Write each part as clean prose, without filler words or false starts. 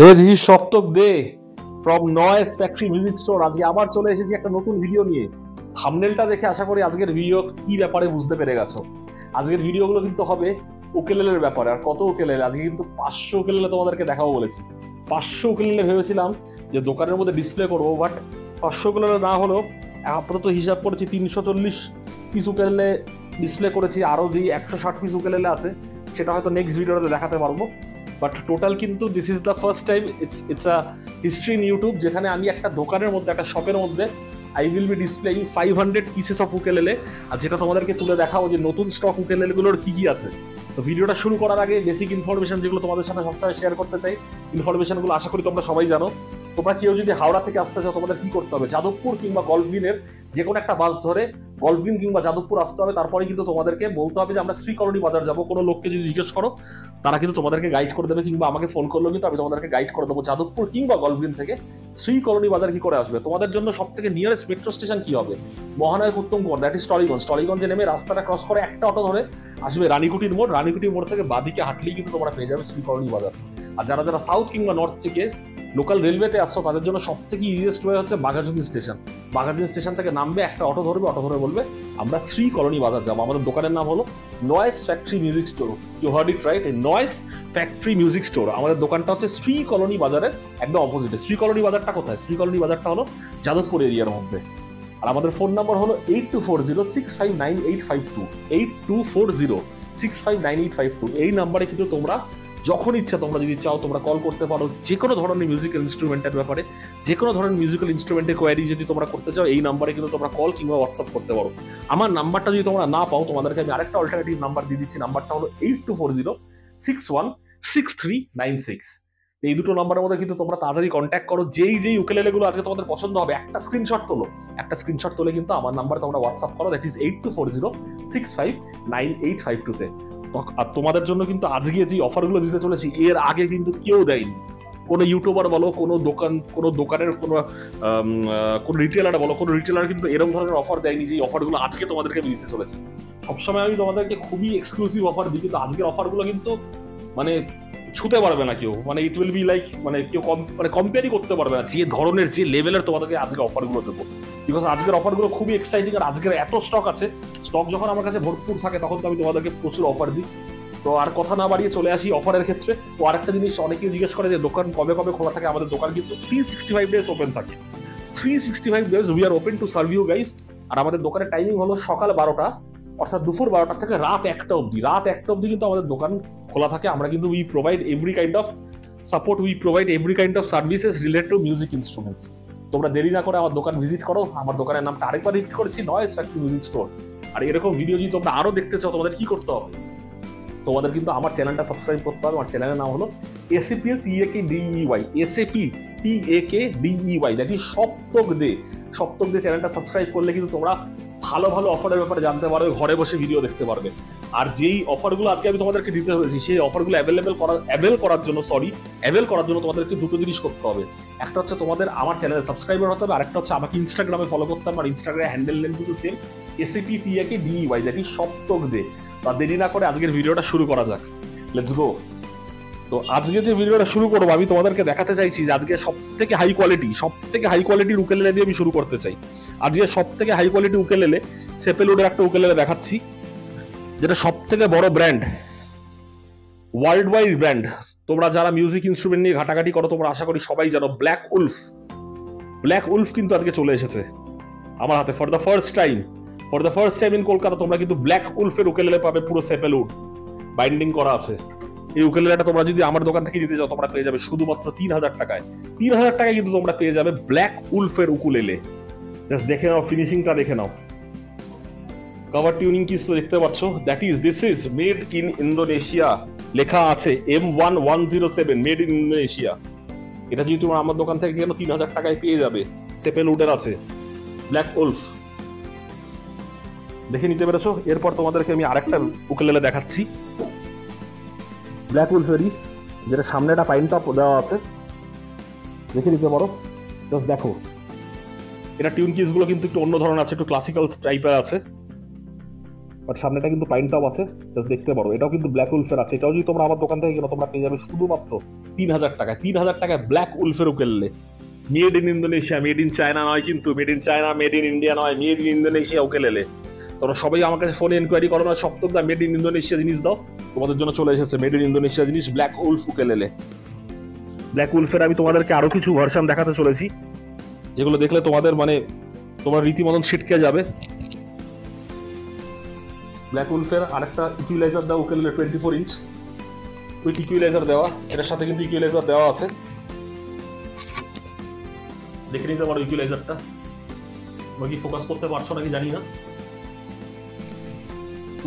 Hey, this is Saptak Dey from noise factory music store. আজকে আবার চলে এসেছি একটা নতুন ভিডিও নিয়ে। থাম্বনেলটা দেখে আশা করি আজকের ভিডিও কি ব্যাপারে বুঝতে পেরে গেছো। আজকের ভিডিওগুলো কিন্তু হবে উকেলেলের ব্যাপারে। আর কত উকেলেলে, আজকে কিন্তু 500 উকেলেলে তোমাদেরকে দেখাবো বলেছি। 500 উকেলেলে ভেবেছিলাম যে দোকানের মধ্যে ডিসপ্লে করবো, বাট 500 উকেলেলে না হলেও আপাতত হিসাব করেছি 340 পিস উকেলেলে ডিসপ্লে করেছি। আরও যে 160 পিস উকেলেলে আছে সেটা হয়তো নেক্সট ভিডিওতে দেখাতে পারবো। বাট টোটাল কিন্তু this is the first time it's a history in YouTube, যেখানে আমি একটা দোকানের মধ্যে, একটা শপের মধ্যে I will be displaying 500 pieces of ukulele, আর যেটা তোমাদেরকে তুলে দেখাবো যে নতুন স্টক উকেলেলেগুলোর কি কি আছে। তো ভিডিওটা শুরু করার আগে বেসিক ইনফরমেশন যেগুলো তোমাদের সাথে সবসময় শেয়ার করতে চাই, ইনফরমেশনগুলো আশা করি তোমরা সবাই জানো। তোমরা কেউ যদি হাওড়া থেকে আসতে চাও, তোমাদের কি করতে হবে, যাদবপুর কিংবা গল্ফগ্রিনের যে কোনো একটা বাস ধরে গল্ফগ্রিন কিংবা যাদবপুর আসতে হবে। তারপরে কিন্তু তোমাদেরকে বলতে হবে যে আমরা শ্রী কলোনি বাজার যাবো। কোনো লোককে যদি জিজ্ঞেস করো তারা কিন্তু তোমাদেরকে গাইড করে দেবে, কিংবা আমাকে ফোন করলেও কিন্তু আমি তোমাদেরকে গাইড করে দেবো যাদবপুর কিংবা গল্ফগ্রিন থেকে শ্রী কলোনি বাজার কি করে আসবে। তোমাদের জন্য সব থেকে নিয়ারেস্ট মেট্রো স্টেশন কি হবে, মহানায়ক উত্তম কুমার, দ্যাট ইজ টলিগঞ্জ। টলিগঞ্জে নেমে রাস্তাটা ক্রস করে একটা অটো ধরে আসবে রানীকুটির মোড়। রানীকুটির মোড় থেকে বাদিকে হাঁটলেই কিন্তু তোমরা পেয়ে যাবে শ্রী কলোনি বাজার। আর যারা যারা সাউথ কিংবা নর্থ থেকে লোকাল রেলওয়েতে আসছো তাদের জন্য সব থেকে ইজিয়েস্ট ওয়ে হচ্ছে বাঘাযতীন স্টেশন। বাঘাযতীন স্টেশন থেকে নামবে, একটা অটো ধরবে, অটো ধরে বলবে আমরা শ্রী কলোনি বাজার যাবো। আমাদের দোকানের নাম হলো noise factory music store. You heard it right, noise factory music store. আমাদের দোকানটা হচ্ছে শ্রী কলোনি বাজারের একদম অপোজিটে। শ্রী কলোনি বাজারটা কোথায়? শ্রী কলোনি বাজারটা হলো যাদবপুর এরিয়ার মধ্যে। আর আমাদের ফোন নাম্বার হলো 8240659852, 8240659852। এই নাম্বারে কিন্তু তোমরা যখন ইচ্ছা, তোমরা যদি চাও তোমরা কল করতে পারো যে কোনো ধরনের মিউজিক্যাল ইনস্ট্রুমেন্টের ব্যাপারে, যে কোনো ধরনের মিউজিক্যাল ইনস্ট্রুমেন্টের কোয়ারি যদি তোমরা করতে চাও, এই নাম্বারে কিন্তু তোমরা কল কিংবা হোয়াটসঅ্যাপ করতে পারো। আমার নাম্বারটা যদি তোমরা না পাও, তোমাদেরকে আমি আরেকটা অল্টারনেটিভ নাম্বার দিয়ে দিচ্ছি। নাম্বারটা হলো 8240616396। এই দুটো নাম্বারের মধ্যে কিন্তু তোমরা তাড়াতাড়ি কন্ট্যাক্ট করো। যেই উকেলেলেগুলো আজকে তোমাদের পছন্দ হবে একটা স্ক্রিনশট তোলো, একটা স্ক্রিনশট তোলে কিন্তু আমার নাম্বার তোমরা হোয়াটসঅ্যাপ করো, দ্যাট ইজ 8240659852-তে। আর তোমাদের জন্য কিন্তু আজকে যে অফারগুলো দিতে চলেছি এর আগে কিন্তু কেউ দেয়নি। কোনো ইউটিউবার বলো, কোনো দোকানের কোনো রিটেলার বলো, কোনো রিটেলার কিন্তু এরকম ধরনের অফার দেয়নি যে অফারগুলো আজকে তোমাদেরকে আমি দিতে চলেছি। সবসময় আমি তোমাদেরকে খুবই এক্সক্লুসিভ অফার দিই, কিন্তু আজকের অফারগুলো কিন্তু মানে ছুতে পারবে না কেউ। মানে ইট উইল বি লাইক, মানে কেউ কম্পেয়ারই করতে পারবে না যে ধরনের, যে লেভেলের তোমাদেরকে আজকে অফারগুলো দেবো। বিকজ আজকের অফারগুলো খুবই এক্সাইটিং। আর আজকের এত স্টক আছে, স্টক যখন আমার কাছে ভরপুর থাকে তখন তো আমি তোমাদেরকে প্রচুর অফার দিই। তো আর কথা না বাড়িয়ে চলে আসি অফারের ক্ষেত্রে। তো আরেকটা জিনিস অনেকেই জিজ্ঞেস করে যে দোকান কবে কবে খোলা থাকে। আমাদের দোকান কিন্তু 365 ডেজ ওপেন থাকে। 365 days we are open to serve you guys. আর আমাদের দোকানের টাইমিং হলো সকাল 12টা, অর্থাৎ দুপুর 12টা থেকে রাত 1টা অবধি। রাত 1টা অবধি কিন্তু আমাদের দোকান খোলা থাকে। আমরা কিন্তু we provide every kind of support, we provide every kind of services related to music instruments. তোমরা দেরি না করে আমার দোকান ভিজিট করো। আমার দোকানের নামটা আরেকবার হিট করেছি, নয়েস ফ্যাক্টরি মিউজিক স্টোর। আর এরকম ভিডিও যদি তোমরা আরো দেখতে চাও, তোমাদের কি করতে হবে, তোমাদের কিন্তু আমার চ্যানেলটা সাবস্ক্রাইব করতে হবে। আমার চ্যানেলের নাম হলো SAPTAKDEY, SAPTAKDEY, that is Saptak দে। সপ্তক দে চ্যানেলটা সাবস্ক্রাইব করলে কিন্তু তোমরা ভালো ভালো অফারের ব্যাপারে জানতে পারবে, ঘরে বসে ভিডিও দেখতে পারবে। আর যেই অফারগুলো আজকে আমি তোমাদেরকে দিতে হয়েছি, সেই অফারগুলো অ্যাভেল করার জন্য তোমাদেরকে দুটো জিনিস করতে হবে। একটা হচ্ছে তোমাদের আমার চ্যানেলে সাবস্ক্রাইবার হতে হবে, আরেকটা হচ্ছে আমাকে ইনস্টাগ্রামে ফলো করতে হবে। আর ইনস্টাগ্রামে হ্যান্ডেল নেম কিন্তু same, SAPTAKDEY, that is Saptak দে। তা দেরি না করে আজকের ভিডিওটা শুরু করা যাক, লেটস গো। তো আজকে যে ভিডিওটা শুরু করবো, আমি তোমাদেরকে দেখাতে চাইছি যে আজকে সব থেকে হাই কোয়ালিটির উকেলেলে দিয়ে আমি শুরু করতে চাই। আজকে সব থেকে হাই কোয়ালিটি উকেলেলে সেপেলউডের একটা উকেলেলে দেখাচ্ছি, যেটা সব থেকে বড় ব্র্যান্ড, ওয়ার্ল্ড ওয়াইড ব্র্যান্ড। তোমরা যারা মিউজিক ইনস্ট্রুমেন্ট নিয়ে ঘাটাঘাটি করো, তোমরা আশা করি সবাই জানো ব্ল্যাক উলফ কিন্তু আজকে চলে এসেছে আমার হাতে for the first time in Kolkata. তোমরা কিন্তু ব্ল্যাক উলফের উকেলেলে পাবে, পুরো সেপেলউড বাইন্ডিং করা আছে। এই উকেলেলেটা তোমরা যদি আমার দোকান থেকে নিতে যাও, তোমরা পেয়ে যাবে শুধুমাত্র 3000 টাকায়। 3000 টাকায় কিন্তু তোমরা পেয়ে যাবে ব্ল্যাক উলফের উকুলেলে। জাস্ট দেখে নাও, ফিনিশিংটা দেখে নাও, কভার টিউনিং কি দেখতে পাচ্ছ, this is made in Indonesia, লেখা আছে M1107, মেড ইন ইন্দোনেশিয়া। এটা যদি তোমরা আমার দোকান থেকে কেন 3000 টাকায় পেয়ে যাবে। সেপেলউডের আছে ব্ল্যাক উলফ, দেখে নিতে পেরেছো। এরপর তোমাদেরকে আমি আরেকটা উকেলেলে দেখাচ্ছি, ব্ল্যাক উলফেরই, যেটা সামনে একটা পাইন টপ দেওয়া আছে, দেখে নিতে পারো। জাস্ট দেখো, এটা টিউন কিসগুলো কিন্তু একটু অন্য ধরনের আছে, একটু ক্লাসিক্যাল টাইপের আছে। বাট সামনেটা কিন্তু পাইন টপ আছে, জাস্ট দেখতে পারো। এটাও কিন্তু ব্ল্যাক উলফের আছে। এটাও যদি তোমরা আমার দোকান থেকে কেনো তোমরা পেয়ে যাবে শুধুমাত্র 3000 টাকায়। 3000 টাকায় ব্ল্যাক উলফের ukulele, made in Indonesia, made in China নয় কিন্তু, made in China, made in India নয়, মেড ইন ইন্দোনেশিয়া উকেলেলে। তোমরা সবাই আমার কাছে ফোনে এনকোয়ারি করো না, সপ্তক দা মেড ইন ইন্দোনেশিয়া জিনিস দাও, তোমাদের জন্য চলে এসেছে মেড ইন ইন্দোনেশিয়া জিনিস, ব্ল্যাক উলফ উকেলেলে। ব্ল্যাক উলফের আমি তোমাদেরকে আরো কিছু ভার্সন দেখাতে চলেছি, যেগুলো দেখলে তোমাদের মানে তোমরা রীতিমতন ছিটকে যাবে। ব্ল্যাক উলফের আরেকটা ইকুইলাইজার দেওয়া উকেলেলে 24 ইঞ্চ উইথ ইকুইলাইজার দেওয়া, এটার সাথে কিন্তু ইকুইলাইজার দেওয়া আছে, দেখে নিতে পারো ইকুইলাইজারটা। তোমরা কি ফোকাস করতে পারছো নাকি জানি না।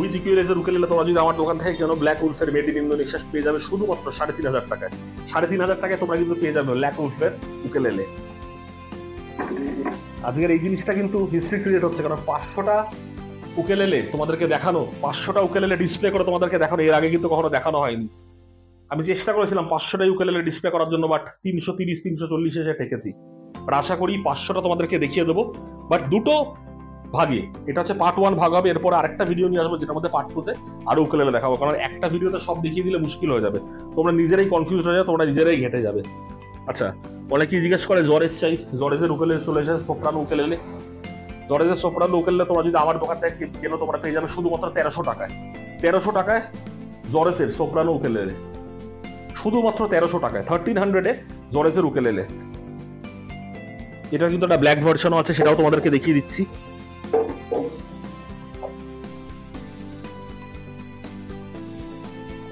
উইথ ইকুইলাইজার উকেলেলে তোমরা যদি আমার দোকান থেকে কেনো ব্ল্যাক উলফের মেড ইন ইন্দোনেশিয়া পেয়ে যাবে শুধুমাত্র 3500 টাকায়। 3500 টাকায় তোমরা কিন্তু পেয়ে যাবে ব্ল্যাক উলফের উকেলেলে। আজকের এই জিনিসটা কিন্তু হিস্ট্রি ক্রিয়েট হচ্ছে, কারণ 500টা উকেলেলে তোমাদেরকে দেখানো, 500টা উকেলেলে ডিসপ্লে করে তোমাদেরকে দেখানো এর আগে কিন্তু কখনো দেখানো হয়নি। আমি চেষ্টা করেছিলাম 500টা উকেলেলে ডিসপ্লে করার জন্য, বাট 330 340 এসে ঠেকেছি। বাট আশা করি 500টা তোমাদেরকে দেখিয়ে দেবো, বাট দুটো ভাগে। এটা হচ্ছে পার্ট 1 ভাগ হবে, এরপর আরেকটা ভিডিও নিয়ে আসবো যেটার মধ্যে পার্ট 2তে আরো উকেলেলে দেখাবো, কারণ একটা ভিডিওতে সব দেখিয়ে দিলে মুশকিল হয়ে যাবে, তোমরা নিজেরাই কনফিউজ হয়ে যাবে, তোমরা নিজেরাই ঘেটে যাবে। আচ্ছা, অনেকেই জিজ্ঞেস করে জরেজ চাই, জরেজের উকেলেলে চলে এসেছে সোপ্রানো উকেলেলে। জরেজের সোপ্রানো উকেলেলে তোমরা যদি আমার দোকান থেকে কেনো তোমরা পেয়ে যাবে শুধুমাত্র 1300 টাকায়। 1300 টাকায় জরেজের সোপ্রানো উকেলেলে, শুধুমাত্র 1300 টাকায়, 1300-এ জরেজের উকেলেলে। এটার কিন্তু একটা ব্ল্যাক ভার্সনও আছে, সেটাও তোমাদেরকে দেখিয়ে দিচ্ছি।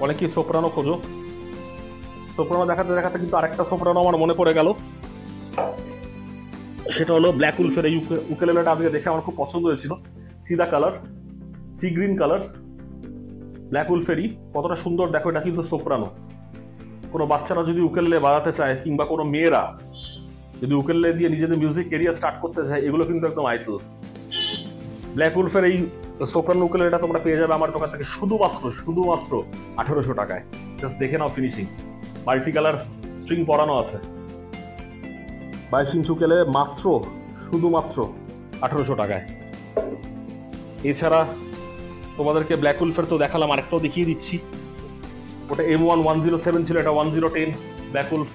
অনেকেই সোপ্রানো খোঁজো, সোপ্রানো দেখাতে দেখাতে কিন্তু আরেকটা সোপ্রানো আমার মনে পড়ে গেল, সেটা হলো ব্ল্যাক উলফের এই উকেলেলেটা। আজকে দেখে আমার খুব পছন্দ হয়েছিল, সিদা colour, sea green colour, black উলফেরই। কতটা সুন্দর দেখো, এটা কিন্তু সোপ্রানো। কোনো বাচ্চারা যদি উকেলেলে বাজাতে চায়, কিংবা কোনো মেয়েরা যদি উকেলেলে দিয়ে নিজেদের মিউজিক ক্যারিয়ার স্টার্ট করতে চায়, এগুলো কিন্তু একদম আইটেল। ব্ল্যাক উলফের এই সোপ্রানো উকেলেলেটা তোমরা পেয়ে যাবে আমার দোকান থেকে শুধুমাত্র 1800 টাকায়। জাস্ট দেখে নাও ফিনিশিং, মাল্টি কালার স্ট্রিং পরানো আছে। 22 ইঞ্চ উকেলেলে মাত্র শুধুমাত্র 1800 টাকায়। এছাড়া তোমাদেরকে ব্ল্যাক উলফের তো দেখালাম, আরেকটাও দেখিয়ে দিচ্ছি। ওটা M1 107 ছিল, এটা 1010 ব্ল্যাক উলফ।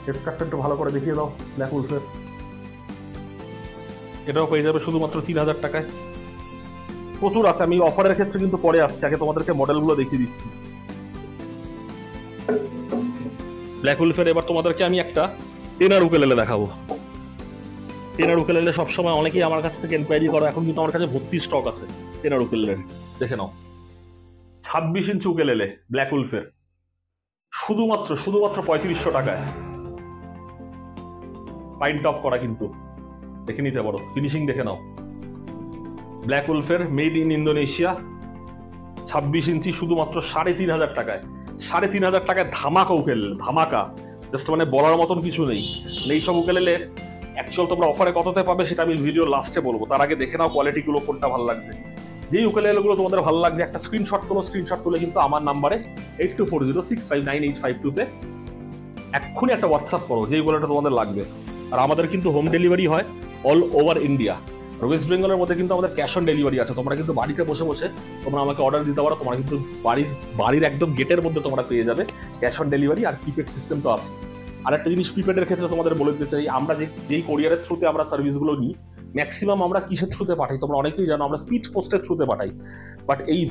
হেডস্ট্রাকটা একটু ভালো করে দেখিয়ে দাও ব্ল্যাক উলফের। এটাও পেয়ে যাবে শুধুমাত্র 3000 টাকায়। প্রচুর আছে, আমি অফারের ক্ষেত্রে কিন্তু পরে আসছি, আগে তোমাদেরকে মডেলগুলো দেখিয়ে দিচ্ছি। ব্ল্যাক উলফের এবার তোমাদেরকে আমি একটা টেনার উকেলেলে দেখাবো। টেনার উকেলেলে সবসময় অনেকেই আমার কাছ থেকে এনকোয়ারি করো, এখন কিন্তু আমার কাছে ভর্তি স্টক আছে টেনার উকেলেলের, দেখে নাও। 26 ইঞ্চ উকেলেলে ব্ল্যাক উলফের, শুধুমাত্র 3500 টাকায়। পাইন টপ করা কিন্তু, দেখে নিতে পারো, ফিনিশিং দেখে নাও। ব্ল্যাক উলফের মেড ইন ইন্দোনেশিয়া 26 ইঞ্চি শুধুমাত্র 3500 টাকায়। 3500 টাকায় ধামাকা উকেলেলে, ধামাকা, জাস্ট মানে বলার মতন কিছু নেই। এই সব উকেলেলে অ্যাকচুয়াল তোমরা অফারে কততে পাবে সেটা আমি ভিডিও লাস্টে বলবো, তার আগে দেখে নাও কোয়ালিটিগুলো কোনটা ভালো লাগছে। যেই উকেলেলেগুলো তোমাদের ভালো লাগছে একটা স্ক্রিনশট করো, স্ক্রিনশট তুলে কিন্তু আমার নাম্বারে 8240659852-তে এক্ষুনি একটা হোয়াটসঅ্যাপ করো যে উকেলেলেটা তোমাদের লাগবে। আর আমাদের কিন্তু হোম ডেলিভারি হয় অল ওভার ইন্ডিয়া। ওয়েস্ট বেঙ্গলের মধ্যে কিন্তু আমাদের ক্যাশ অন ডেলিভারি আছে, তোমরা কিন্তু বাড়িতে বসে বসে তোমরা আমাকে অর্ডার দিতে পারো, তোমরা কিন্তু বাড়ির একদম গেটের মধ্যে তোমরা পেয়ে যাবে ক্যাশ অন ডেলিভারি। আর প্রিপেড সিস্টেম তো আছে। আর একটা জিনিস প্রিপেডের ক্ষেত্রে তোমাদের বলে দিতে চাই, আমরা যেই কোরিয়ারের থ্রুতে আমরা সার্ভিসগুলো নিই, ম্যাক্সিমাম আমরা কিসের থ্রুতে পাঠাই তোমরা অনেকেই জানো, আমরা স্পিড পোস্টের থ্রুতে পাঠাই। বাট এই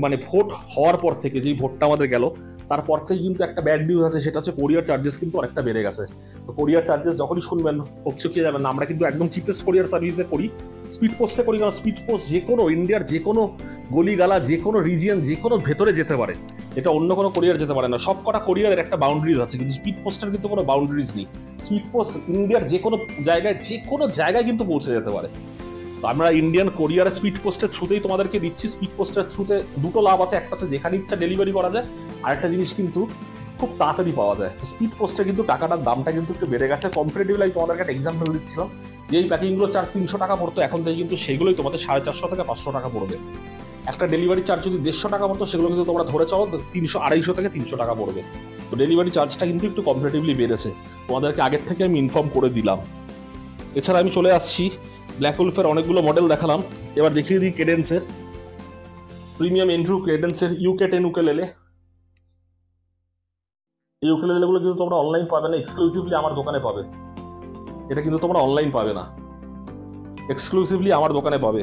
মানে ভোট হওয়ার পর থেকে, যেই ভোটটা আমাদের গেল তারপর থেকে কিন্তু একটা ব্যাড নিউজ আছে, সেটা হচ্ছে কোরিয়ার চার্জেস কিন্তু অনেকটা বেড়ে গেছে। তো কোরিয়ার চার্জেস যখনই শুনবেন হকচকিয়ে যাবেন না, আমরা কিন্তু একদম চিপেস্ট কোরিয়ার সার্ভিসে করি, স্পিড পোস্টে করি। কারণ স্পিড পোস্ট যে কোনো ইন্ডিয়ার যে কোনো গলিগালা, যে কোনো রিজিয়ন, যে কোনো ভেতরে যেতে পারে, এটা অন্য কোনো কোরিয়ার যেতে পারে না। সব কটা কোরিয়ারের একটা বাউন্ডারিজ আছে, কিন্তু স্পিড পোস্টের কিন্তু কোনো বাউন্ডারিজ নেই। স্পিড পোস্ট ইন্ডিয়ার যে কোনো জায়গায় কিন্তু পৌঁছে যেতে পারে। তো আমরা ইন্ডিয়ান কোরিয়ার স্পিড পোস্টের থ্রুতেই তোমাদেরকে দিচ্ছি। স্পিড পোস্টের থ্রুতে দুটো লাভ আছে, একটা হচ্ছে যেখানে ইচ্ছা ডেলিভারি করা যায়, আর একটা জিনিস কিন্তু খুব তাড়াতাড়ি পাওয়া যায়। স্পিড পোস্টে কিন্তু টাকাটার দামটা কিন্তু একটু বেড়ে গেছে কম্পারেটিভলি। আমি তোমাদেরকে একটা এক্সাম্পল দিচ্ছিলাম, যেই প্যাকিংগুলো চার্জ 300 টাকা পড়তো, এখন থেকে কিন্তু সেগুলোই তোমাদের 450 থেকে 500 টাকা পড়বে। একটা ডেলিভারি চার্জ যদি 150 টাকা পড়তো, সেগুলো কিন্তু তোমরা ধরে চাও 250 থেকে 300 টাকা পড়বে। তো ডেলিভারি চার্জটা কিন্তু একটু কম্পারেটিভলি বেড়েছে, তোমাদেরকে আগের থেকে আমি ইনফর্ম করে দিলাম। এছাড়া আমি চলে আসছি ব্ল্যাক উলফের অনেকগুলো মডেল দেখালাম, এবার দেখিয়ে দিই কেডেন্সের প্রিমিয়াম এন্ড্রু কেডেন্সের UK10 উকেলেলে। এই উকেলেলেগুলো কিন্তু তোমরা অনলাইন পাবে না, এক্সক্লুসিভলি আমার দোকানে পাবে। এটা কিন্তু তোমরা অনলাইন পাবে না, এক্সক্লুসিভলি আমার দোকানে পাবে।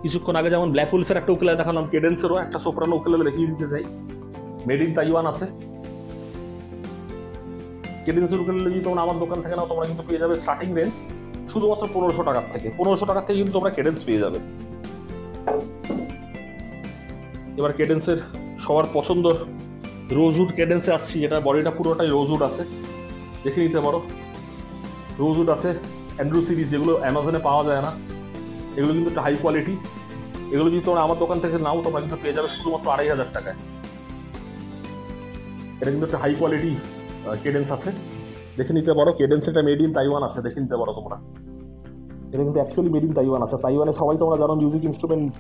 কিছুক্ষণ আগে যেমন ব্ল্যাক উলফের একটা উকেলেলে দেখালাম, কেডেন্সেরও একটা সোপ্রানো উকেলেলে দেখিয়ে দিতে চাই, মেড ইন তাইওয়ান আছে। কেডেন্সের উকেলেলে যদি তোমরা আমার দোকান থেকে নাও, তোমরা কিন্তু পেয়ে যাবে স্টার্টিং রেঞ্জ শুধুমাত্র 1500 টাকার থেকে। 1500 টাকার থেকে কিন্তু তোমরা কেডেন্স পেয়ে যাবে। এবার কেডেন্সের সবার পছন্দর রোজউড কেডেন্সে আসছি, এটা বডিটা পুরোটাই রোজউড আছে, দেখে নিতে পারো। রোজউড আছে, অ্যান্ড্রু সিরিজ, যেগুলো অ্যামাজনে পাওয়া যায় না, এগুলো কিন্তু একটা হাই কোয়ালিটি। এগুলো যদি তোমরা আমার দোকান থেকে নাও, তোমরা কিন্তু পেয়ে যাবে শুধুমাত্র 2500 টাকায়। এটা কিন্তু একটা হাই কোয়ালিটি কেডেন্স আছে, দেখে নিতে পারো। কেডেন্স এটা মেড ইন তাইওয়ান আছে, দেখে নিতে পারো তোমরা। এটা কিন্তু অ্যাকচুয়ালি মেড ইন তাইওয়ান আছে। তাইওয়ানে সবাই তোমরা জানো, মিউজিক ইনস্ট্রুমেন্ট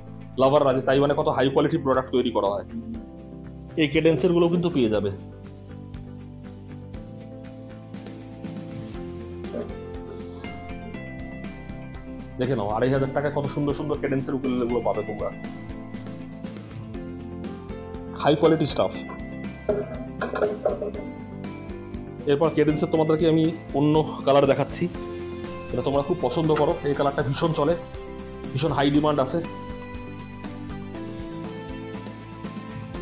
লাভাররা, যে তাইওয়ানে কত হাই কোয়ালিটি প্রোডাক্ট তৈরি করা হয়। এই কেডেন্সের গুলো কিন্তু পেয়ে যাবে। দেখে নাও, 2500 টাকায় কত সুন্দর সুন্দর কেডেন্সের উকেলেলে গুলো পাবে তোমরা, হাই কোয়ালিটি স্টাফ। এরপর কেডেন্সের তোমাদেরকে আমি অন্য কালার দেখাচ্ছি, এটা তোমরা খুব পছন্দ করো। এই কালারটা ভীষণ চলে, ভীষণ হাই ডিমান্ড আছে।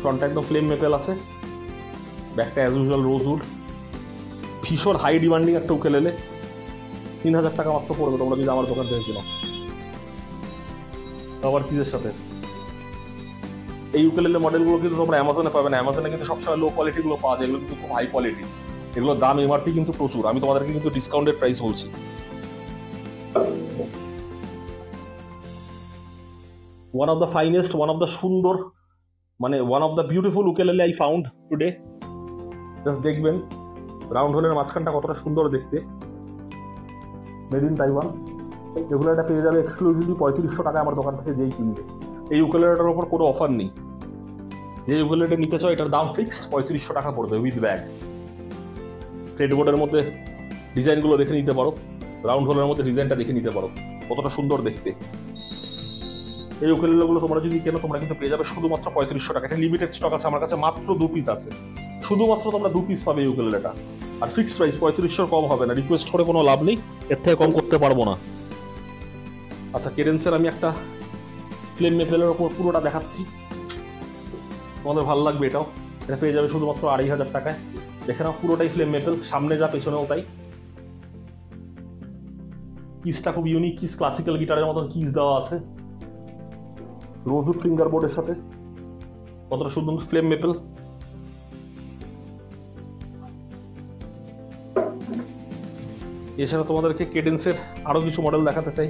ফ্রন্টটা একদম ফ্লেম মেপেল আছে, ব্যাকটা অ্যাজ ইউজুয়াল রোজউড। ভীষণ হাই ডিমান্ডিং একটা উকেলেলে, 3000 টাকা মাত্র পড়বে তোমরা যদি আমার দোকান থেকে কিনো। আবার কিসের সাথে এই উকেলেলে মডেলগুলো কিন্তু তোমরা অ্যামাজনে পাবে না। অ্যামাজনে কিন্তু সবসময় লো কোয়ালিটিগুলো পাওয়া যায়, এগুলো কিন্তু খুব হাই কোয়ালিটি। এগুলোর দাম এমআরপি কিন্তু প্রচুর, আমি তোমাদেরকে কিন্তু ডিসকাউন্টেড প্রাইস বলছি। One of the finest, one of the সুন্দর, মানে one of the beautiful ukulele I found today. Just দেখবেন রাউন্ড হোলের মাঝখানটা কতটা সুন্দর দেখতে, মেড ইন তাইওয়ান। এগুলো এটা পেয়ে যাবে এক্সক্লুসিভলি 3500 টাকা আমার দোকান থেকে যেই কিনবে। এই উকেলেলেটার ওপর কোনো অফার নেই, যে উকেলেলেটা নিতে চাও এটার দাম ফিক্সড 3500 টাকা পড়বে উইথ ব্যাগ। ফ্রেডবোর্ডের মধ্যে ডিজাইনগুলো দেখে নিতে পারো, রাউন্ড হোলের মধ্যে ডিজাইনটা দেখে নিতে পারো, কতটা সুন্দর দেখতে। এই উকেলেলেগুলো তোমরা যদি কেনো, তোমরা কিন্তু পেয়ে যাবে শুধুমাত্র 3500 টাকা। এটা লিমিটেড স্টক আছে, আমার কাছে মাত্র 2 পিস আছে, শুধুমাত্র তোমরা 2 পিস পাবে এই উকেলেলেটা। আর ফিক্সড প্রাইস 3500 কম হবে না, রিকোয়েস্ট করে কোনো লাভ নেই, এর থেকে কম করতে পারবো না। আচ্ছা, কেডেন্সের আমি একটা ফ্লেম মেপেলের ওপর পুরোটা দেখাচ্ছি, তোমাদের ভালো লাগবে। এটাও এটা পেয়ে যাবে শুধুমাত্র 2500 টাকায়। দেখে নাও, পুরোটাই ফ্লেম মেপেল, সামনে যা পেছনেও তাই। কিসটা খুব ইউনিক কিস, ক্লাসিক্যাল গিটারের মতন কিস দেওয়া আছে, রোজউড ফিঙ্গার বোর্ডের সাথে, কতটা সুন্দর ফ্লেম মেপেল। এছাড়া তোমাদেরকে কেডেন্সের আরো কিছু মডেল দেখাতে চাই।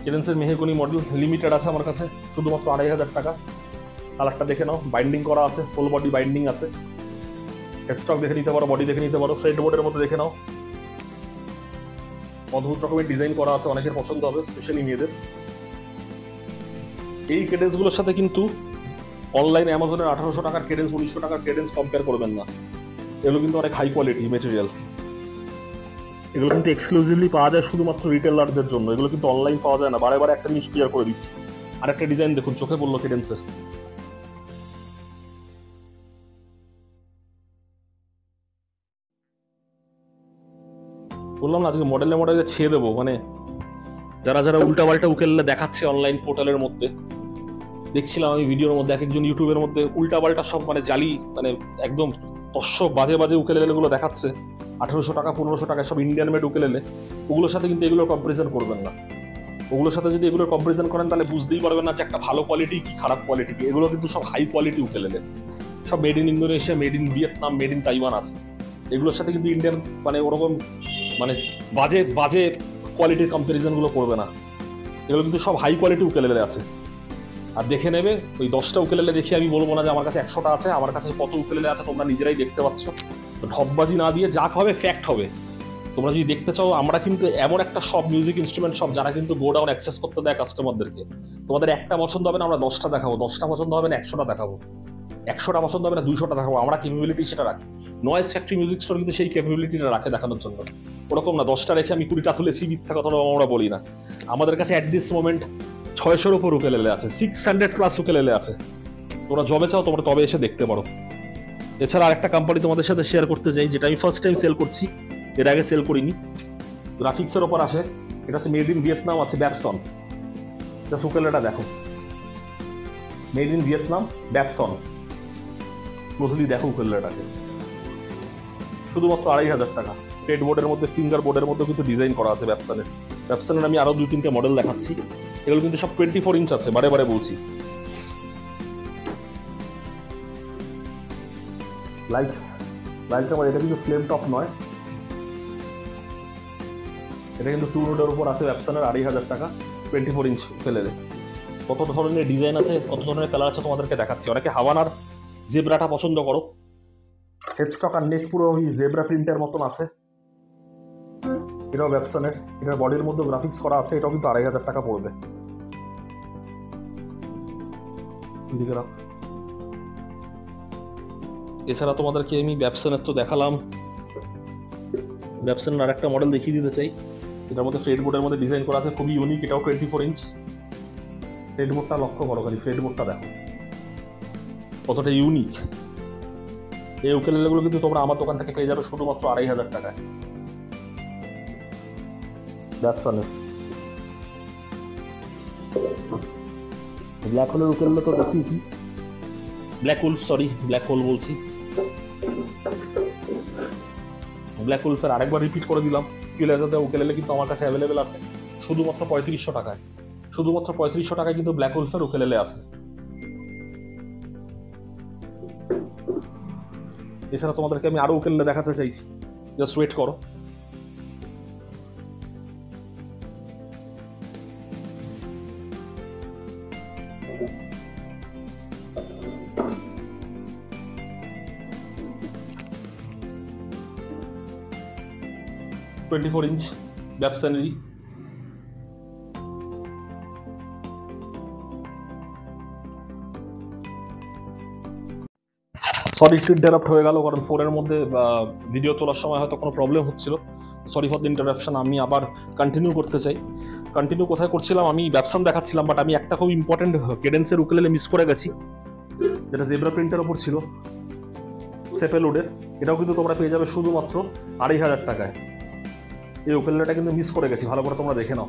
কেডেন্সের মেহগনি মডেল লিমিটেড আছে আমার কাছে, শুধুমাত্র 2500 টাকা। কালারটা দেখে নাও, বাইন্ডিং করা আছে, ফুল বডি বাইন্ডিং আছে। হেডস্টক দেখে নিতে পারো, বডি দেখে নিতে পারো, ফ্রেড বোর্ডের মধ্যে দেখে নাও, অদ্ভুত রকমের ডিজাইন করা আছে, অনেকের পছন্দ হবে, স্পেশালি মেয়েদের। এই কেডেন্সগুলোর সাথে কিন্তু অনলাইন অ্যামাজনের 1800 টাকার কেডেন্স, 1900 টাকার কেডেন্স কম্পেয়ার করবেন না। এগুলো কিন্তু অনেক হাই কোয়ালিটি মেটেরিয়াল। এগুলো কিন্তু এক্সক্লুসিভলি পাওয়া যায় শুধুমাত্র রিটেলারদের জন্য, এগুলো কিন্তু অনলাইন পাওয়া যায় না। বারে বারে একটা জিনিস ক্লিয়ার করে দিচ্ছি। আর একটা ডিজাইন দেখুন, চোখে পড়লো কেডেন্সের। বললাম না আজকে মডেলে মডেলে ছেয়ে দেবো, মানে যারা যারা উল্টাপাল্টা উকেলেলে দেখাচ্ছে অনলাইন পোর্টালের মধ্যে, দেখছিলাম আমি ভিডিওর মধ্যে, এক একজন ইউটিউবের মধ্যে উল্টাপাল্টা সব মানে জালি, মানে একদম দর্শক বাজে বাজে উকেলেলেগুলো দেখাচ্ছে 1800 টাকা 1500 টাকা, সব ইন্ডিয়ান মেড উকেলেলে। ওগুলোর সাথে কিন্তু এগুলোর কম্পারিজন করবেন না। ওগুলোর সাথে যদি এগুলোর কম্পারিজন করেন, তাহলে বুঝতেই পারবেন না যে একটা ভালো কোয়ালিটি কি খারাপ কোয়ালিটি কি। এগুলো কিন্তু সব হাই কোয়ালিটি উকেলেলে, সব made in Indonesia, made in Vietnam, made in Taiwan আছে। এগুলোর সাথে কিন্তু ইন্ডিয়ান মানে ওরকম মানে বাজে বাজে কোয়ালিটির কম্পারিজনগুলো করবে না। এগুলো কিন্তু সব হাই কোয়ালিটি উকেলেলে আছে। আর দেখে নেবে, ওই 10টা উকেলেলে দেখে আমি বলবো না যে আমার কাছে 100টা আছে। আমার কাছে কত উকেলেলে আছে তোমরা নিজেরাই দেখতে পাচ্ছ। ঢপবাজি না দিয়ে যা হবে ফ্যাক্ট হবে, তোমরা যদি দেখতে চাও, আমরা কিন্তু এমন একটা শপ, মিউজিক ইনস্ট্রুমেন্ট শপ, যারা কিন্তু গোডাউন অ্যাক্সেস করতে দেয় কাস্টমারদেরকে। তোমাদের একটা পছন্দ হবে না, আমরা 10টা দেখাবো, 10টা পছন্দ হবে না 100টা দেখাবো, 100টা পছন্দ হবে না 200টা দেখাবো। আমরা ক্যাপাবিলিটি সেটা রাখি। নয়েজ ফ্যাক্টরি মিউজিক স্টোর কিন্তু সেই ক্যাপাবিলিটিটা রাখে দেখানোর জন্য। ওরকম না 10টা রেখে আমি 20টা তুলেছি, মিথ্যা কথাটা আমরা বলি না। আমাদের কাছে অ্যাট দিস মোমেন্ট 600-র উপর উকেলেলে আছে, 600+ উকেলেলে আছে। তোমরা জবে চাও তোমরা তবে এসে দেখতে পারো। এছাড়া আরেকটা কোম্পানি তোমাদের সাথে শেয়ার করতে চাই, যেটা আমি ফার্স্ট টাইম সেল করছি, এর আগে সেল করিনি। গ্রাফিক্সের ওপর আসে, এটা হচ্ছে মেড ইন ভিয়েতনাম আছে, ব্যাপসন। উকেলেটা দেখো, মেড ইন ভিয়েতনাম, ব্যাপসন। ক্লোজলি দেখো উকেলেটাকে, শুধুমাত্র 2500 টাকা। ফ্রেড বোর্ডের মধ্যে, ফিঙ্গার বোর্ডের মধ্যে কিন্তু ডিজাইন করা আছে ব্যাপসনের। ব্যাপসনের আমি আরো 2-3টে মডেল দেখাচ্ছি। এগুলো কিন্তু সব 24 ইঞ্চ আছে, বারে বারে বলছি। লাইট আমার, এটা কিন্তু ফ্লেম টপ নয়, এটা কিন্তু 2 নোটের উপর আছে ব্যাপসনের, 2500 টাকা, 24 ইঞ্চ ফেলে দেয়। কত ধরনের ডিজাইন আছে, কত ধরনের কালার আছে তোমাদেরকে দেখাচ্ছি। অনেকে হাভানার জেব্রাটা পছন্দ করো, হেডস্টক আর নেক পুরো ওই জেব্রা প্রিন্টের মতন আছে। এটাও ব্যাপসনের, এটার বডির মধ্যে গ্রাফিক্স করা আছে, এটাও কিন্তু 2500 টাকা পড়বে। এছাড়া তোমাদেরকে আমি ব্যাপসনের তো দেখালাম, ব্যাপসনের আর একটা মডেল দেখিয়ে দিতে চাই। এটার মধ্যে ফ্রেড বোর্ডের মধ্যে ডিজাইন করা আছে, খুবই ইউনিক। এটাও 24 ইঞ্চ। ফ্রেড বোর্ডটা লক্ষ্য করো, খালি ফ্রেড বোর্ডটা দেখো কতটা ইউনিক। এই উকেলেলেগুলো কিন্তু তোমরা আমার দোকান থেকে পেয়ে যাবে শুধুমাত্র 2500 টাকায়। ব্যাপসনের ব্ল্যাক হোলের উকেলেলে তো দেখিয়েছি, ব্ল্যাক হোল বলছি। ব্ল্যাক উলফের আরেকবার রিপিট করে দিলাম, ইকুয়ালাইজার উকেলেলে কিন্তু আমার কাছে অ্যাভেলেবেল আছে শুধুমাত্র 3500 টাকায়। শুধুমাত্র 3500 টাকায় কিন্তু ব্ল্যাক উলফের উকেলেলে আছে। এছাড়া তোমাদেরকে আমি আরো উকেলেলে দেখাতে চাইছি, জাস্ট ওয়েট করো। টোয়েন্টি 24 ইঞ্চ ব্যাপসনেরি। সরি, স্ক্রিন ইন্টারাপ্ট হয়ে গেল, কারণ ফোনের মধ্যে ভিডিও তোলার সময় হয়তো কোনো প্রবলেম হচ্ছিল। Sorry for the interruption. আমি আবার কন্টিনিউ করতে চাই। কন্টিনিউ কোথায় করছিলাম, আমি ব্যাপসন দেখাচ্ছিলাম, বাট আমি একটা খুব ইম্পর্টেন্ট কেডেন্সের উকেলেলে মিস করে গেছি, যেটা জেব্রা প্রিন্টের ওপর ছিল, সেপেলোডের। এটাও কিন্তু তোমরা পেয়ে যাবে শুধুমাত্র 2500 টাকায়। এই উকেলেলেটা কিন্তু মিস করে গেছি, ভালো করে তোমরা দেখে নাও।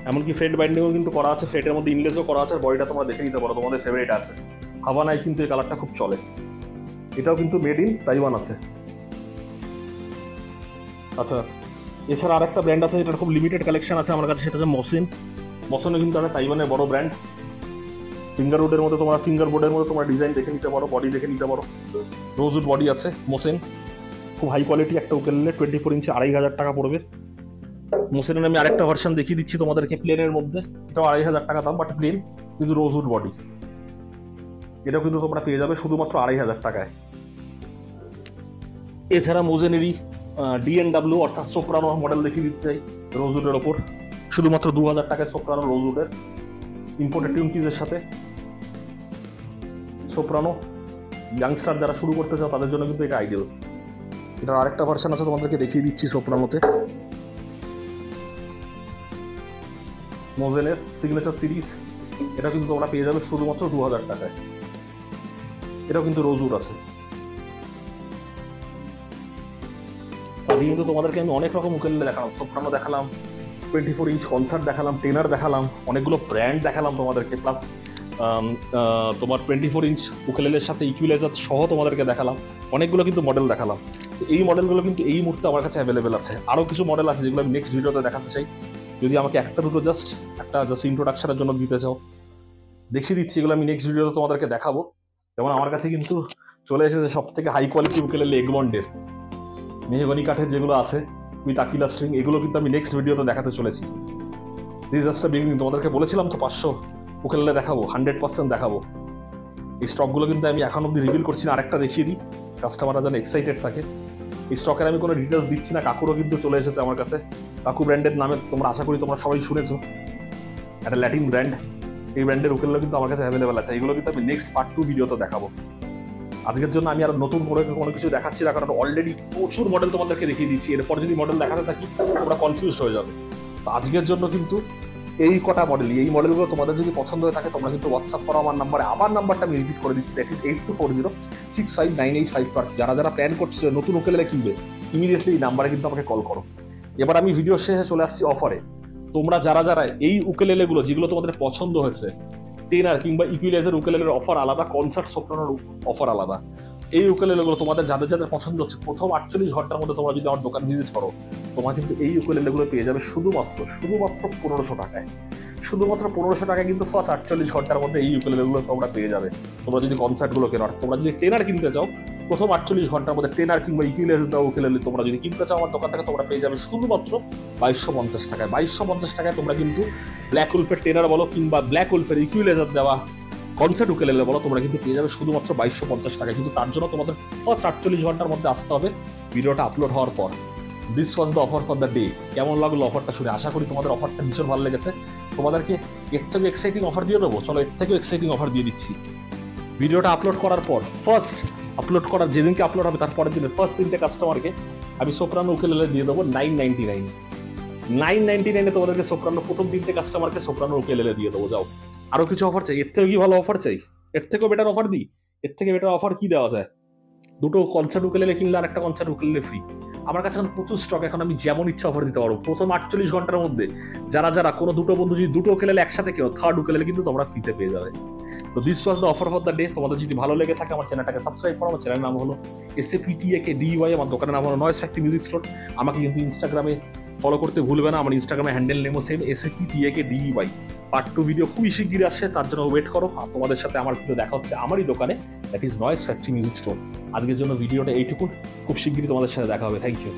এমনকি ফ্রেড বাইন্ডিংও কিন্তু করা আছে, ফ্রেডের মধ্যে ইনলেসও করা আছে, বডিটা তোমরা দেখে নিতে পারো, তোমাদের ফেভারিট আছে। হাভানায় কিন্তু এই কালারটা খুব চলে। এটাও কিন্তু মেড ইন তাইওয়ান আছে। আচ্ছা, এছাড়া আর একটা ব্র্যান্ড আছে, যেটার খুব লিমিটেড কালেকশন আছে আমার কাছে, সেটা হচ্ছে মসিন। মসিনও কিন্তু একটা তাইওয়ানের বড় ব্র্যান্ড। ফিঙ্গার বোর্ডের মধ্যে তোমরা ডিজাইন দেখে নিতে পারো, বডি দেখে নিতে পারো। রোজউড বডি আছে মোসেন, খুব হাই কোয়ালিটি একটা উকেলেলে, 24 ইঞ্চি, 2500 টাকা পড়বে। মোসেনের আমি আরেকটা ভার্সন দেখিয়ে দিচ্ছি তোমাদেরকে, প্লেনের মধ্যে। এটাও 2500 টাকা দাম, বাট প্লেন, কিন্তু রোজউড বডি। এটাও কিন্তু তোমরা পেয়ে যাবে শুধুমাত্র 2500 টাকায়। এছাড়া মোজেনেরই DNW অর্থাৎ সোপ্রানো মডেল দেখিয়ে দিতে চাই, রোজউডের ওপর, শুধুমাত্র 2000 টাকায় সোপ্রানো রোজউডের, ইম্পোর্টেড টিউনকিজের সাথে। সোপ্রানো ইয়াংস্টার যারা শুরু করতে চাও তাদের জন্য কিন্তু এটা আইডিয়াল। এটার আরেকটা ভার্সন আছে, তোমাদেরকে দেখিয়ে দিচ্ছি সোপ্রানোতে। মোজেনের সিগনেচার সিরিজ, এটা কিন্তু তোমরা পেয়ে যাবে শুধুমাত্র 2000 টাকায়। এটাও কিন্তু রোজউড আছে। আজকে কিন্তু তোমাদেরকে আমি অনেক রকম উকেলেলে দেখালাম, সোপ্রানো দেখালাম, 24 ইঞ্চ কনসার্ট দেখালাম, টেনার দেখালাম, অনেকগুলো ব্র্যান্ড দেখালাম তোমাদেরকে, প্লাস তোমার 24 ইঞ্চ উকেলেলের সাথে ইকুয়ালাইজার সহ তোমাদেরকে দেখালাম, অনেকগুলো কিন্তু মডেল দেখালাম। এই মডেলগুলো কিন্তু এই মুহূর্তে আমার কাছে অ্যাভেলেবেল আছে। আরও কিছু মডেল আছে যেগুলো আমি নেক্সট ভিডিওতে দেখাতে চাই। যদি আমাকে একটা দুটো জাস্ট ইন্ট্রোডাকশনের জন্য দিতে চাও, দেখিয়ে দিচ্ছি, এগুলো আমি নেক্সট ভিডিওতে তোমাদেরকে দেখাবো। যেমন আমার কাছে কিন্তু চলে এসেছে সব থেকে হাই কোয়ালিটি উকেলেলে এগমন্ডের, মেহগনি কাঠের যেগুলো আছে উইথ আকিলা স্ট্রিং, এগুলো কিন্তু আমি নেক্সট ভিডিওতে দেখাতে চলেছি। This just beginning. তোমাদেরকে বলেছিলাম তো 500 উকেলেলে দেখাবো, 100% দেখাবো। এই স্টকগুলো কিন্তু আমি এখন অব্দি রিভিল করছি না, আরেকটা দেখিয়ে দিই, কাস্টমাররা যেন এক্সাইটেড থাকে। এই স্টকের আমি কোনো ডিটেলস দিচ্ছি না, কাকুরও কিন্তু চলে এসেছে আমার কাছে। কাকু ব্র্যান্ডের নামে তোমরা আশা করি তোমরা সবাই শুনেছো, একটা ল্যাটিন ব্র্যান্ড। এই ব্র্যান্ডের উকেলগুলো কিন্তু আমার কাছে অ্যাভেলেবেল আছে। এইগুলো কিন্তু আমি নেক্সট পার্ট 2 ভিডিওতে দেখাবো। আজকের জন্য আমি আর নতুন করে কোনো কিছু দেখাচ্ছি না, কারণ অলরেডি প্রচুর মডেল তোমাদেরকে দেখিয়ে দিচ্ছি। এরপর যদি মডেল দেখাতে থাকি তোমরা কনফিউজ হয়ে যাবে। তো আজকের জন্য কিন্তু এই কটা মডেলই, এই মডেলগুলো তোমাদের যদি পছন্দ হয়ে থাকে তোমরা কিন্তু হোয়াটসঅ্যাপ করো আমার নাম্বারে। আমার নাম্বারটা আমি রিপিট করে দিচ্ছি, দ্যাট ইজ 8240659855। যারা যারা প্ল্যান করছে নতুন উকেলেলে কিনবে, ইমিডিয়েটলি এই নাম্বারে কিন্তু আমাকে কল করো। এবার আমি ভিডিও শেষে চলে আসছি অফারে। তোমরা যারা যারা এই উকেলেলেগুলো যেগুলো তোমাদের পছন্দ হয়েছে, টেনার কিংবা ইকুইলাইজার উকেলেলের অফার আলাদা, কনসার্ট সোপ্রানোর অফার আলাদা। এই উকেলেলেগুলো তোমাদের যাদের যাদের পছন্দ হচ্ছে, প্রথম 48 ঘন্টার মধ্যে তোমরা যদি আমার দোকান ভিজিট করো, তোমরা কিন্তু এই উকেলেলেগুলো পেয়ে যাবে শুধুমাত্র 1500 টাকায়। শুধুমাত্র 1500 টাকায় কিন্তু ফার্স্ট 48 ঘন্টার মধ্যে এই উকেলেলেগুলো তোমরা পেয়ে যাবে। তোমরা যদি কনসার্টগুলো কেনো, তোমরা যদি টেনার কিনতে চাও, প্রথম 48 ঘন্টার মধ্যে টেনার কিংবা ইকুইলাইজার উকেলেলে তোমরা যদি কিনতে চাও আমার দোকান থেকে, তোমরা পেয়ে যাবে শুধুমাত্র 2250 টাকায়। 2250 টাকায় তোমরা কিন্তু ব্ল্যাক উলফের টেনার বলো কিংবা ব্ল্যাক উলফের ইকুইলাইজার দেওয়া কনসার্ট উকেলেলে বলো, তোমরা কিন্তু পেয়ে যাবে শুধুমাত্র 2250 টাকায়। কিন্তু তার জন্য তোমাদের ফার্স্ট 48 ঘন্টার মধ্যে আসতে হবে ভিডিওটা আপলোড হওয়ার পর। This was the offer for the day. কেমন লাগলো অফারটা শুনে? আশা করি তোমাদের অফারটা ভীষণ ভালো লেগেছে। তোমাদেরকে এর থেকে এক্সাইটিং অফার দিয়ে দেবো, চলো এর থেকেও এক্সাইটিং অফার দিয়ে দিচ্ছি। ভিডিওটা আপলোড করার পর, ফার্স্ট আপলোড করার যেদিনকে আপলোড হবে তার পরের দিনে ফার্স্ট 3টে কাস্টমারকে আমি সোপ্রানো উকেলেলে দিয়ে দেবো 999। 999 তোমাদেরকে সোপ্রানো, প্রথম 3টে কাস্টমারকে সোপ্রানো উকেলেলে দিয়ে দেবো। যাও, আরো কিছু অফার চাই? এর থেকে কি ভালো অফার চাই? এর থেকেও বেটার অফার দিই? এর থেকে বেটার অফার কি দেওয়া যায়? দুটো কনসার্ট উকেলেলে কিনলে আর একটা কনসার্ট উকেলেলে ফ্রি। আমার কাছে এখন প্রচুর স্টক, এখন আমি যেমন ইচ্ছা অফার দিতে পারবো। প্রথম 48 ঘন্টার মধ্যে যারা যারা কোনো দুটো বন্ধু যদি দুটো উকেলেলে একসাথে কেউ, থার্ড উকেলেলে কিন্তু তোমরা ফ্রিতে পেয়ে যাবে। তো this was the offer for the day. তোমাদের যদি ভালো লেগে থাকে আমার চ্যানেলটাকে সাবস্ক্রাইব করো। আমার চ্যানেলের নাম হলো SAPTAKDEY, আমার দোকানের নাম হলো নয়েজ ফ্যাক্টরি মিউজিক স্টোর। আমাকে কিন্তু ইনস্টাগ্রামে ফলো করতে ভুলবে না, আমার ইনস্টাগ্রামে হ্যান্ডেল নেমও সেম, SAPTAKDEY। পার্ট 2 ভিডিও খুবই শিগগিরই আসছে, তার জন্য ওয়েট করো। আর তোমাদের সাথে আমার কিন্তু দেখা হচ্ছে আমারই দোকানে, that is noise factory music store. আজকের জন্য ভিডিওটা এইটুকু, খুব শিগগিরই তোমাদের সাথে দেখা হবে। Thank you.